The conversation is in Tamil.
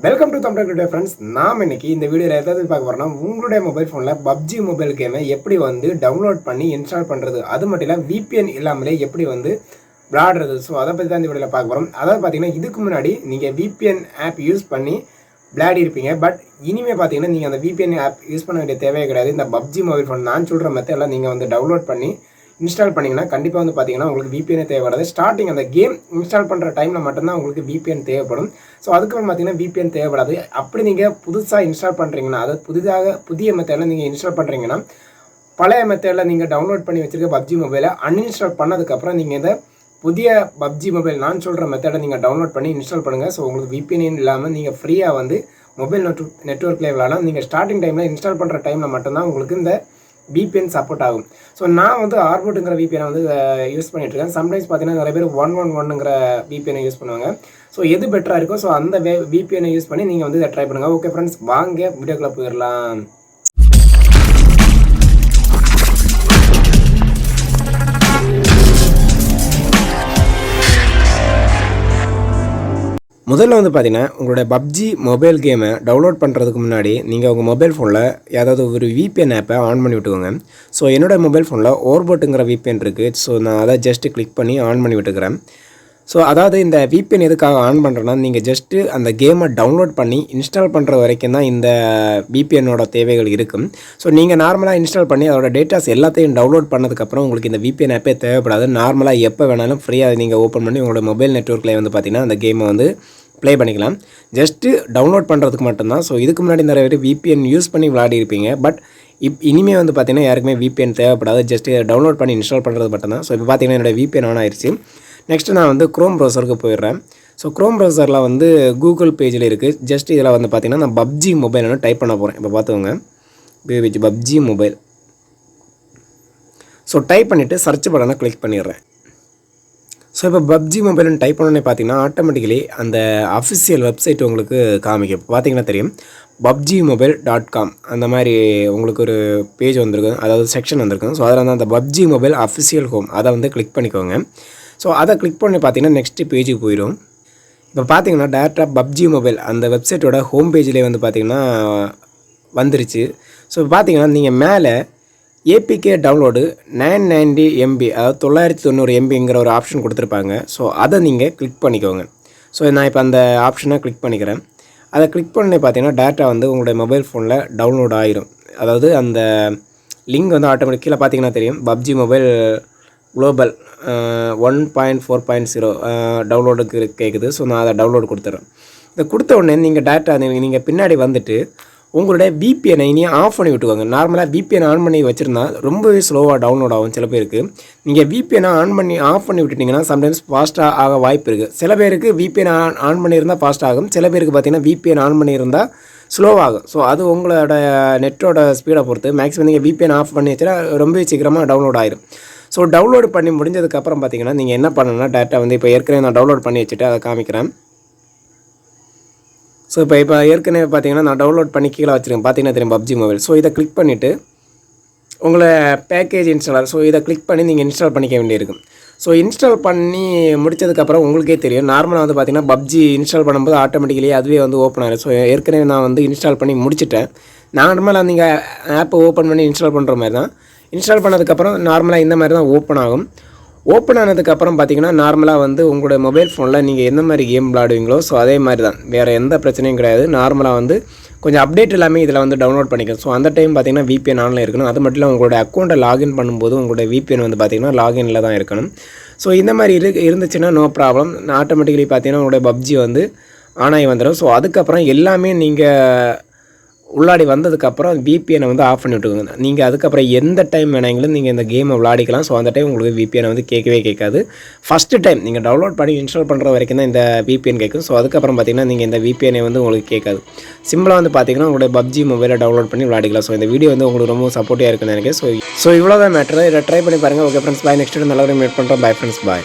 Welcome to Tamil today friends. நாம் இன்னைக்கு இந்த வீடியோவில் எதாவது பார்க்க போகிறோம்னா உங்களுடைய மொபைல் ஃபோனில் PUBG மொபைல் கேமை எப்படி வந்து டவுன்லோட் பண்ணி இன்ஸ்டால் பண்ணுறது, அது மட்டும் இல்லை VPN இல்லாமலே எப்படி வந்து விளாடுறது. ஸோ அதை பற்றி தான் இந்த வீடியோவில் பார்க்க போகிறோம். அதாவது பார்த்தீங்கன்னா இதுக்கு முன்னாடி நீங்கள் VPN ஆப் யூஸ் பண்ணி விளையாடி இருப்பீங்க. பட் இனிமேல் பார்த்தீங்கன்னா நீங்கள் அந்த VPN ஆப் யூஸ் பண்ண வேண்டிய தேவையே கிடையாது. இந்த PUBG மொபைல் ஃபோன் நான் சொல்கிற மெத்தடில் நீங்கள் வந்து டவுன்லோட் பண்ணி இன்ஸ்டால் பண்ணிங்கன்னா கண்டிப்பாக வந்து பார்த்தீங்கன்னா உங்களுக்கு VPN தேவைப்படாது. ஸ்டார்டிங் அந்த கேம் இன்ஸ்டால் பண்ணுற டைமில் மட்டும்தான் உங்களுக்கு VPN தேவைப்படும். ஸோ அதுக்கப்புறம் பார்த்தீங்கன்னா VPN தேவைப்படாது. அப்படி நீங்கள் புதுசாக இன்ஸ்டால் பண்ணுறீங்கன்னா, அதாவது புதிய மெத்தடில் நீங்கள் இன்ஸ்டால் பண்ணுறீங்கன்னா, பழைய மெத்தடில் நீங்கள் டவுன்லோட் பண்ணி வச்சுருக்க PUBG மொபைலை அன்இன்ஸ்டால் பண்ணதுக்கப்புறம் நீங்கள் இந்த புதிய PUBG மொபைல் நான் சொல்கிற மெத்தடை நீங்கள் டவுன்லோட் பண்ணி இன்ஸ்டால் பண்ணுங்கள். ஸோ உங்களுக்கு VPN இல்லாமல் நீங்கள் ஃப்ரீயாக வந்து மொபைல் நெட்ஒர்க்கில் விளாடலாம். நீங்கள் ஸ்டார்டிங் டைமில் இன்ஸ்டால் பண்ணுற டைமில் மட்டும்தான் உங்களுக்கு இந்த VPN சப்போர்ட் ஆகும். ஸோ நான் வந்து ஆர்போட்டுங்கிற VPN வந்து யூஸ் பண்ணிட்டுருக்கேன். சம்டைம்ஸ் பார்த்தீங்கன்னா நிறைய பேர் 111ங்கிற VPN யூஸ் பண்ணுவாங்க. ஸோ எது பெட்டராக இருக்கோ ஸோ அந்த VPN யூஸ் பண்ணி நீங்கள் வந்து இதை ட்ரை பண்ணுங்கள். ஓகே ஃப்ரெண்ட்ஸ், வாங்க வீடியோக்குள்ளே போயிடலாம். முதல்ல வந்து பார்த்தீங்கன்னா உங்களோட PUBG மொபைல் கேமை டவுன்லோட் பண்ணுறதுக்கு முன்னாடி நீங்கள் உங்கள் மொபைல் ஃபோனில் ஏதாவது ஒரு VPN ஆப்பை ஆன் பண்ணி விட்டுக்கோங்க. ஸோ என்னோடய மொபைல் ஃபோனில் ஓர்போட்டுங்கிற VPN இருக்குது. ஸோ நான் அதை ஜஸ்ட்டு கிளிக் பண்ணி ஆன் பண்ணி விட்டுக்கிறேன். ஸோ அதாவது இந்த VPN எதுக்காக ஆன் பண்ணுறேன்னா, நீங்கள் ஜஸ்ட்டு அந்த கேமை டவுன்லோட் பண்ணி இன்ஸ்டால் பண்ணுற வரைக்கும் தான் இந்த VPNோட தேவைகள் இருக்கும். ஸோ நீங்கள் நார்மலாக இன்ஸ்டால் பண்ணி அதோட டேட்டாஸ் எல்லாத்தையும் டவுன்லோட் பண்ணதுக்கப்புறம் உங்களுக்கு இந்த VPN ஆப்பே தேவைப்படாது. நார்மலாக எப்போ வேணாலும் ஃப்ரீயாக நீங்கள் ஓப்பன் பண்ணி உங்களோட மொபைல் நெட்ஒர்க்கில் வந்து பார்த்திங்கன்னா அந்த கேமை வந்து ப்ளே பண்ணிக்கலாம். ஜஸ்ட்டு டவுன்லோட் பண்ணுறதுக்கு மட்டும்தான். ஸோ இதுக்கு முன்னாடி நிறைய பேர் VPN யூஸ் பண்ணி விளையாடி இருப்பீங்க. பட் இனிமேல் வந்து பார்த்திங்கன்னா யாருக்குமே VPN தேவைப்படாது. ஜஸ்ட்டு டவுன்லோட் பண்ணி இன்ஸ்டால் பண்ணுறது மட்டும்தான். ஸோ இப்போ பார்த்திங்கன்னா என்னோடய VPN ஆன் ஆயிடுச்சு. நெக்ஸ்ட்டு நான் வந்து க்ரோம் ப்ரௌசருக்கு போயிடுறேன். ஸோ க்ரோம் ப்ரௌசரில் வந்து கூகுள் பேஜில் இருக்குது. ஜஸ்ட் இதில் வந்து பார்த்திங்கன்னா நான் PUBG மொபைல்னு டைப் பண்ண போகிறேன். இப்போ பார்த்துக்கோங்க, PUBG மொபைல். ஸோ டைப் பண்ணிவிட்டு சர்ச் பட்டனை கிளிக் பண்ணிடுறேன். ஸோ இப்போ PUBG மொபைல்னு டைப் பண்ணோன்னே பார்த்தீங்கன்னா ஆட்டோமேட்டிக்கலி அந்த அஃபிஷியல் வெப்சைட் உங்களுக்கு காமிக்கும். இப்போ பார்த்தீங்கன்னா தெரியும், PUBGmobile.com அந்த மாதிரி உங்களுக்கு ஒரு பேஜ் வந்திருக்கும், அதாவது செக்ஷன் வந்திருக்கும். ஸோ அதில் வந்து அந்த PUBG மொபைல் அஃபிஷியல் ஹோம் அதை வந்து கிளிக் பண்ணிக்கோங்க. ஸோ அதை கிளிக் பண்ணி பார்த்தீங்கன்னா நெக்ஸ்ட்டு பேஜுக்கு போயிடும். இப்போ பார்த்தீங்கன்னா டேரெக்டாக PUBG மொபைல் அந்த வெப்சைட்டோட ஹோம் பேஜ்லேயே வந்து பார்த்திங்கன்னா வந்துருச்சு. ஸோ இப்போ பார்த்தீங்கன்னா நீங்கள் மேலே APK டவுன்லோடு 990 MB, அதாவது 990 MBங்கிற ஒரு ஆப்ஷன் கொடுத்துருப்பாங்க. ஸோ அதை நீங்கள் கிளிக் பண்ணிக்கோங்க. ஸோ நான் இப்போ அந்த ஆப்ஷனை கிளிக் பண்ணிக்கிறேன். அதை கிளிக் பண்ணி பார்த்தீங்கன்னா டேட்டா வந்து உங்களுடைய மொபைல் ஃபோனில் டவுன்லோட் ஆகிரும். அதாவது அந்த லிங்க் வந்து ஆட்டோமேட்டிக் கீழே பார்த்தீங்கன்னா தெரியும், PUBG மொபைல் குளோபல் 1.4.0 டவுன்லோடுக்கு கேட்குது. ஸோ நான் அதை டவுன்லோடு கொடுத்துட்றேன். இதை கொடுத்த உடனே நீங்கள் டேட்டா நீங்கள் பின்னாடி வந்துட்டு உங்களுடைய VPN இனியும் ஆஃப் பண்ணி விட்டுக்கோங்க. நார்மலாக VPN ஆன் பண்ணி வச்சுருந்தா ரொம்பவே ஸ்லோவாக டவுன்லோட் ஆகும் சில பேருக்கு. நீங்கள் VPN ஆஃப் பண்ணி விட்டுட்டிங்கன்னா சம்டைம்ஸ் ஃபாஸ்ட்டாக ஆக வாய்ப்பு இருக்குது. சில பேருக்கு VPN ஆன் பண்ணியிருந்தால் ஃபாஸ்ட் ஆகும். சில பேருக்கு பார்த்திங்கன்னா VPN ஆன் பண்ணியிருந்தால் ஸ்லோவாகும். ஸோ அது உங்களோட நெட்டோட ஸ்பீடை பொறுத்து. மேக்ஸிமம் நீங்கள் VPN ஆஃப் பண்ணி வச்சுன்னா ரொம்பவே சீக்கிரமாக டவுன்லோட் ஆகிடும். ஸோ டவுன்லோடு பண்ணி முடிஞ்சதுக்கப்புறம் பார்த்திங்கன்னா நீங்கள் என்ன பண்ணணும்னா, டேட்டா வந்து இப்போ ஏற்கனவே நான் டவுன்லோட் பண்ணி வச்சுட்டு அதை காமிக்கிறேன். ஸோ இப்போ ஏற்கனவே பார்த்தீங்கன்னா நான் டவுன்லோட் பண்ணி கீழே வச்சுருக்கேன். பார்த்தீங்கன்னா தெரியும் PUBG மொபைல். ஸோ இதை கிளிக் பண்ணிவிட்டு உங்களை பேக்கேஜ் இன்ஸ்டாலர், ஸோ இதை கிளிக் பண்ணி நீங்கள் இன்ஸ்டால் பண்ணிக்க வேண்டியிருக்கும். ஸோ இன்ஸ்டால் பண்ணி முடித்ததுக்கப்புறம் உங்களுக்கே தெரியும், நார்மலாக வந்து பார்த்திங்கன்னா PUBG இன்ஸ்டால் பண்ணும்போது ஆட்டோமேட்டிக்கலி அதுவே வந்து ஓப்பன் ஆகிடும். ஸோ ஏற்கனவே நான் வந்து இன்ஸ்டால் பண்ணி முடிச்சிட்டேன். நார்மலாக நீங்கள் ஆப்பை ஓப்பன் பண்ணி இன்ஸ்டால் பண்ணுற மாதிரி தான். இன்ஸ்டால் பண்ணதுக்கப்புறம் நார்மலாக இந்த மாதிரி தான் ஓப்பன் ஆகும். ஓப்பன் ஆனதுக்கப்புறம் பார்த்திங்கன்னா நார்மலாக வந்து உங்களுடைய மொபைல் ஃபோனில் நீங்கள் எந்த மாதிரி கேம் விளாடுவீங்களோ ஸோ அதே மாதிரி தான், வேறு எந்த பிரச்சனையும் கிடையாது. நார்மலாக வந்து கொஞ்சம் அப்டேட் எல்லாமே இதில் வந்து டவுன்லோட் பண்ணிக்கலாம். ஸோ அந்த டைம் பார்த்திங்கன்னா VPN ஆனில் இருக்கணும். அது மட்டும் இல்லை உங்களுடைய அக்கௌண்ட்டை லாகின் பண்ணும்போது உங்களுடைய VPN வந்து பார்த்திங்கன்னா லாகினில் தான் இருக்கணும். ஸோ இந்த மாதிரி இருந்துச்சுன்னா நோ ப்ராப்ளம். ஆட்டோமேட்டிக்கலி பார்த்திங்கன்னா உங்களுடைய PUBG வந்து ஆன் ஆகி வந்துடும். ஸோ அதுக்கப்புறம் எல்லாமே நீங்கள் உள்ளாடி வந்ததுக்கப்புறம் VPN வந்து ஆஃப் பண்ணி விட்டுக்கோங்க. நீங்கள் அதுக்கப்புறம் எந்த டைம் வேணாங்களும் நீங்கள் இந்த கேமை விளாடிக்கலாம். ஸோ அந்த டைம் உங்களுக்கு VPN வந்து கேட்கவே கேட்காது. ஃபஸ்ட்டு டைம் நீங்கள் டவுன்லோட் பண்ணி இன்ஸ்டால் பண்ணுற வரைக்கும் தான் இந்த VPN கேட்கும். ஸோ அதுக்கப்புறம் பார்த்திங்கன்னா நீங்கள் இந்த VPN வந்து உங்களுக்கு கேட்காது. சிம்பிளாக வந்து பார்த்திங்கன்னா உங்களுடைய PUBG மொபைலை டவுன்லோட் பண்ணி விளாடிக்கலாம். ஸோ இந்த வீடியோ வந்து உங்களுக்கு ரொம்ப சப்போர்ட்டிவாக இருக்குன்னு நினைக்கிறேன். ஸோ இவ்வளோ தான் மேட்ரு. இதை ட்ரை பண்ணி பாருங்கள். ஓகே ஃப்ரெண்ட்ஸ், பாய். நெக்ஸ்ட் நல்ல மீட் பண்ணுறோம். பாய் ஃப்ரெண்ட்ஸ், பாய்.